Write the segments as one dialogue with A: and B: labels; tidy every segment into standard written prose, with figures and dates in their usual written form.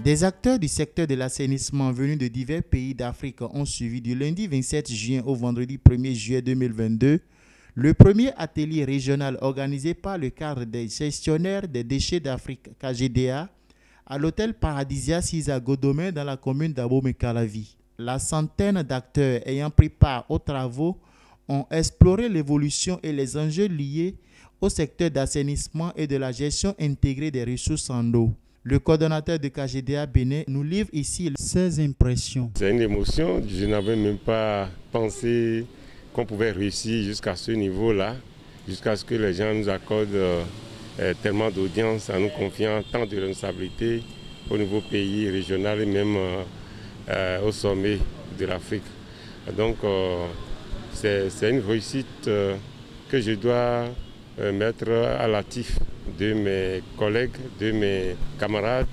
A: Des acteurs du secteur de l'assainissement venus de divers pays d'Afrique ont suivi du lundi 27 juin au vendredi 1er juillet 2022 le premier atelier régional organisé par le cadre des gestionnaires des déchets d'Afrique KGDA à l'hôtel Paradisia Cisa Godomé dans la commune d'Abomey-Calavi. La centaine d'acteurs ayant pris part aux travaux ont exploré l'évolution et les enjeux liés au secteur d'assainissement et de la gestion intégrée des ressources en eau. Le coordonnateur de KGDA Bénin nous livre ici ses impressions.
B: C'est une émotion, je n'avais même pas pensé qu'on pouvait réussir jusqu'à ce niveau-là, jusqu'à ce que les gens nous accordent tellement d'audience en nous confiant tant de responsabilités au niveau pays, régional et même au sommet de l'Afrique. Donc c'est une réussite que je dois mettre à l'actif de mes collègues, de mes camarades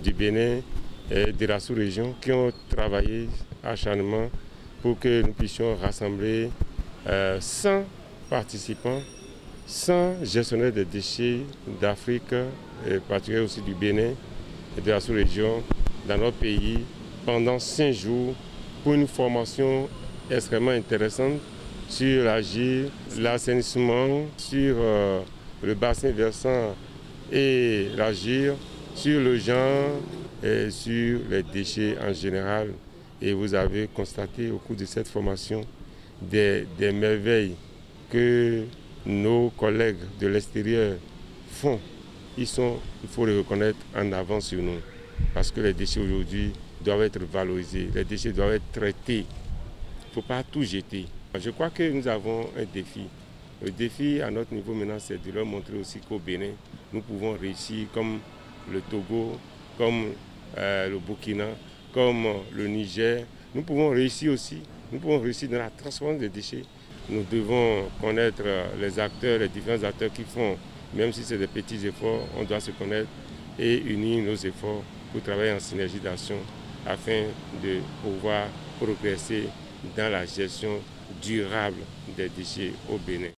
B: du Bénin et de la sous-région qui ont travaillé acharnement pour que nous puissions rassembler 100 participants, 100 gestionnaires de déchets d'Afrique, et particulièrement aussi du Bénin et de la sous-région, dans notre pays pendant 5 jours pour une formation extrêmement intéressante sur l'agir, l'assainissement, sur le bassin versant et l'agir, sur le genre et sur les déchets en général. Et vous avez constaté au cours de cette formation des merveilles que nos collègues de l'extérieur font. Il faut le reconnaître en avant sur nous. Parce que les déchets aujourd'hui doivent être valorisés, les déchets doivent être traités. Il ne faut pas tout jeter. Je crois que nous avons un défi. Le défi à notre niveau maintenant, c'est de leur montrer aussi qu'au Bénin, nous pouvons réussir comme le Togo, comme le Burkina, comme le Niger. Nous pouvons réussir aussi. Nous pouvons réussir dans la transformation des déchets. Nous devons connaître les acteurs, les différents acteurs qui font, même si c'est des petits efforts, on doit se connaître et unir nos efforts pour travailler en synergie d'action afin de pouvoir progresser dans la gestion durable des déchets au Bénin.